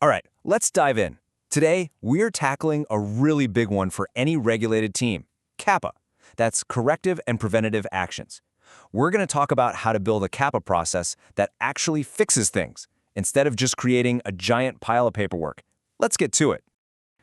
All right, let's dive in. Today, we're tackling a really big one for any regulated team, CAPA. That's corrective and preventative actions. We're going to talk about how to build a CAPA process that actually fixes things, instead of just creating a giant pile of paperwork. Let's get to it.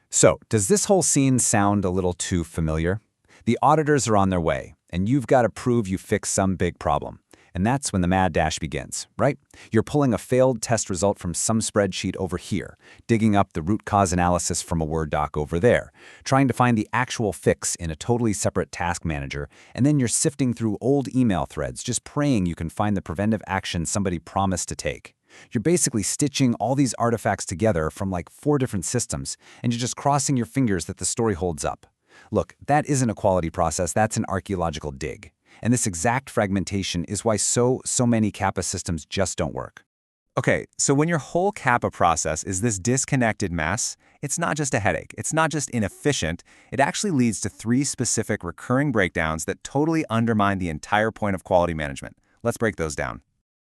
So, does this whole scene sound a little too familiar? The auditors are on their way, and you've got to prove you fixed some big problem. And that's when the mad dash begins, right? You're pulling a failed test result from some spreadsheet over here, digging up the root cause analysis from a Word doc over there, trying to find the actual fix in a totally separate task manager, and then you're sifting through old email threads, just praying you can find the preventive action somebody promised to take. You're basically stitching all these artifacts together from like 4 different systems, and you're just crossing your fingers that the story holds up. Look, that isn't a quality process, that's an archaeological dig. And this exact fragmentation is why so many CAPA systems just don't work. Okay, so when your whole CAPA process is this disconnected mess, it's not just a headache, it's not just inefficient, it actually leads to 3 specific recurring breakdowns that totally undermine the entire point of quality management. Let's break those down.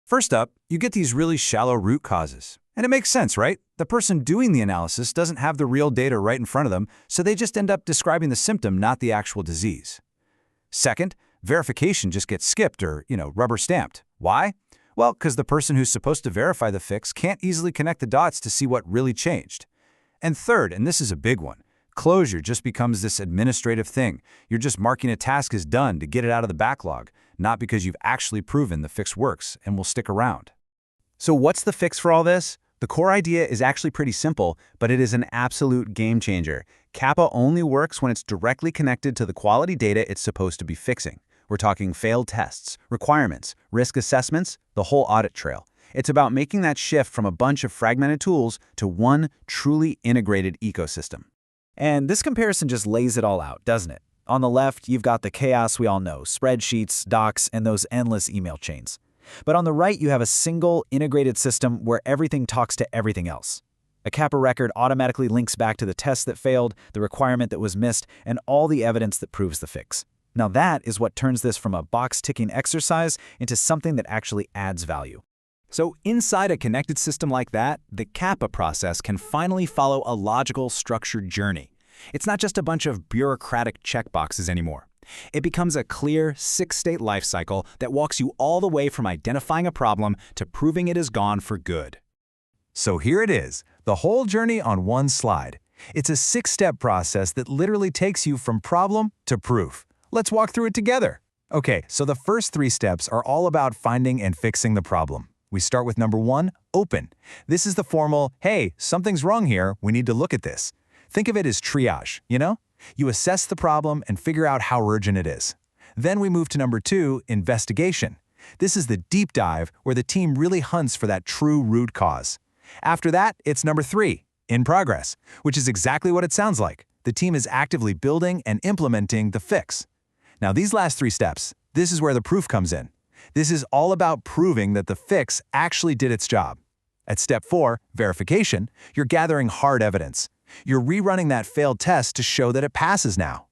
First up, you get these really shallow root causes. And it makes sense, right? The person doing the analysis doesn't have the real data right in front of them, so they just end up describing the symptom, not the actual disease. Second, verification just gets skipped or, rubber stamped. Why? Well, because the person who's supposed to verify the fix can't easily connect the dots to see what really changed. And third, and this is a big one, closure just becomes this administrative thing. You're just marking a task as done to get it out of the backlog, not because you've actually proven the fix works and will stick around. So what's the fix for all this? The core idea is actually pretty simple, but it is an absolute game changer. CAPA only works when it's directly connected to the quality data it's supposed to be fixing. We're talking failed tests, requirements, risk assessments, the whole audit trail. It's about making that shift from a bunch of fragmented tools to one truly integrated ecosystem. And this comparison just lays it all out, doesn't it? On the left, you've got the chaos we all know, spreadsheets, docs, and those endless email chains. But on the right, you have a single, integrated system where everything talks to everything else. A CAPA record automatically links back to the test that failed, the requirement that was missed, and all the evidence that proves the fix. Now that is what turns this from a box-ticking exercise into something that actually adds value. So inside a connected system like that, the CAPA process can finally follow a logical, structured journey. It's not just a bunch of bureaucratic checkboxes anymore. It becomes a clear, 6-state life cycle that walks you all the way from identifying a problem to proving it is gone for good. So here it is, the whole journey on one slide. It's a 6-step process that literally takes you from problem to proof. Let's walk through it together. Okay, so the first 3 steps are all about finding and fixing the problem. We start with number 1, open. This is the formal, hey, something's wrong here, we need to look at this. Think of it as triage, You assess the problem and figure out how urgent it is. Then we move to number 2, investigation. This is the deep dive where the team really hunts for that true root cause. After that, it's number 3, in progress, which is exactly what it sounds like. The team is actively building and implementing the fix. Now these last 3 steps, this is where the proof comes in. This is all about proving that the fix actually did its job. At step 4, verification, you're gathering hard evidence. You're rerunning that failed test to show that it passes now.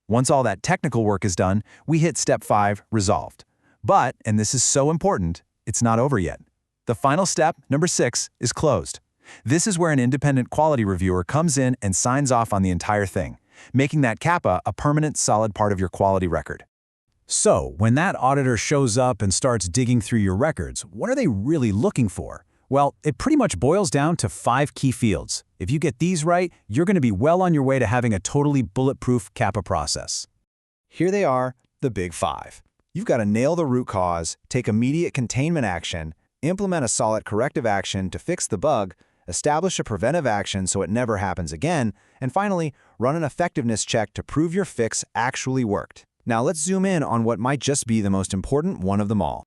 Once all that technical work is done, we hit step 5, resolved. But, and this is so important, it's not over yet. The final step, number 6, is closed. This is where an independent quality reviewer comes in and signs off on the entire thing, making that CAPA a permanent, solid part of your quality record. So, when that auditor shows up and starts digging through your records, what are they really looking for? Well, it pretty much boils down to 5 key fields. If you get these right, you're going to be well on your way to having a totally bulletproof CAPA process. Here they are, the big 5. You've got to nail the root cause, take immediate containment action, implement a solid corrective action to fix the bug, establish a preventive action so it never happens again, and finally, run an effectiveness check to prove your fix actually worked. Now let's zoom in on what might just be the most important one of them all.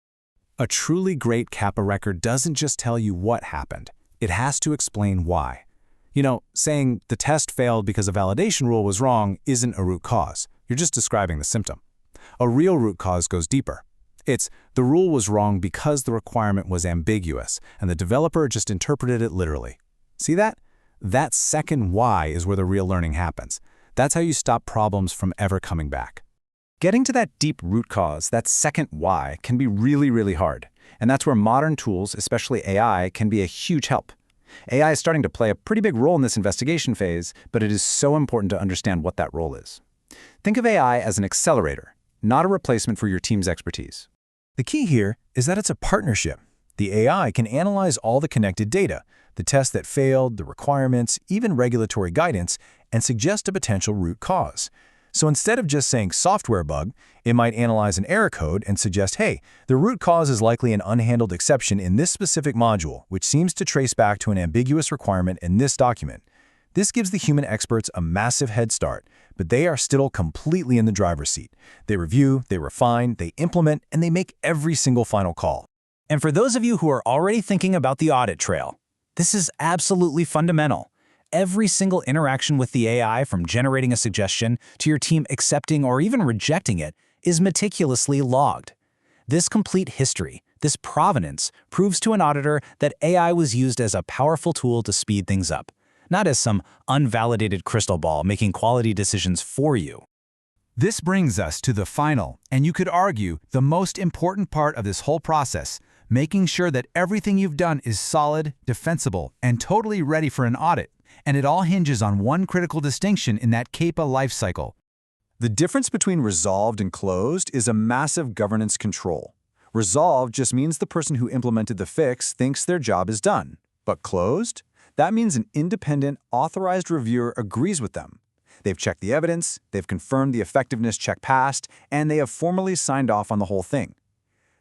A truly great CAPA record doesn't just tell you what happened. It has to explain why. Saying the test failed because a validation rule was wrong isn't a root cause. You're just describing the symptom. A real root cause goes deeper. It's the rule was wrong because the requirement was ambiguous, and the developer just interpreted it literally. See that? That second why is where the real learning happens. That's how you stop problems from ever coming back. Getting to that deep root cause, that second why, can be really, really hard. And that's where modern tools, especially AI, can be a huge help. AI is starting to play a pretty big role in this investigation phase, but it is so important to understand what that role is. Think of AI as an accelerator, not a replacement for your team's expertise. The key here is that it's a partnership. The AI can analyze all the connected data, the tests that failed, the requirements, even regulatory guidance, and suggest a potential root cause. So instead of just saying software bug, it might analyze an error code and suggest, hey, the root cause is likely an unhandled exception in this specific module, which seems to trace back to an ambiguous requirement in this document. This gives the human experts a massive head start, but they are still completely in the driver's seat. They review, they refine, they implement, and they make every single final call. And for those of you who are already thinking about the audit trail, this is absolutely fundamental. Every single interaction with the AI, from generating a suggestion to your team accepting or even rejecting it, is meticulously logged. This complete history, this provenance, proves to an auditor that AI was used as a powerful tool to speed things up, not as some unvalidated crystal ball making quality decisions for you. This brings us to the final, and you could argue, the most important part of this whole process, making sure that everything you've done is solid, defensible, and totally ready for an audit. And it all hinges on one critical distinction in that CAPA lifecycle. The difference between resolved and closed is a massive governance control. Resolved just means the person who implemented the fix thinks their job is done. But closed? That means an independent, authorized reviewer agrees with them. They've checked the evidence, they've confirmed the effectiveness check passed, and they have formally signed off on the whole thing.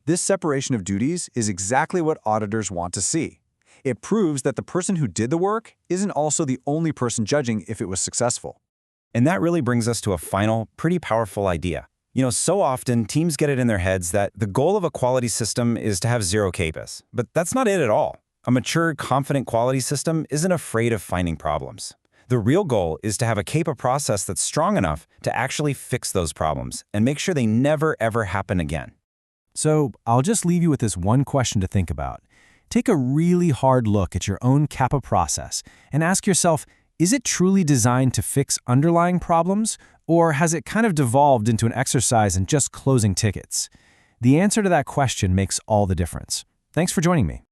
This separation of duties is exactly what auditors want to see. It proves that the person who did the work isn't also the only person judging if it was successful. And that really brings us to a final, pretty powerful idea. So often teams get it in their heads that the goal of a quality system is to have zero CAPAs, but that's not it at all. A mature, confident quality system isn't afraid of finding problems. The real goal is to have a CAPA process that's strong enough to actually fix those problems and make sure they never, ever happen again. So I'll just leave you with this one question to think about. Take a really hard look at your own CAPA process and ask yourself, is it truly designed to fix underlying problems, or has it kind of devolved into an exercise in just closing tickets? The answer to that question makes all the difference. Thanks for joining me.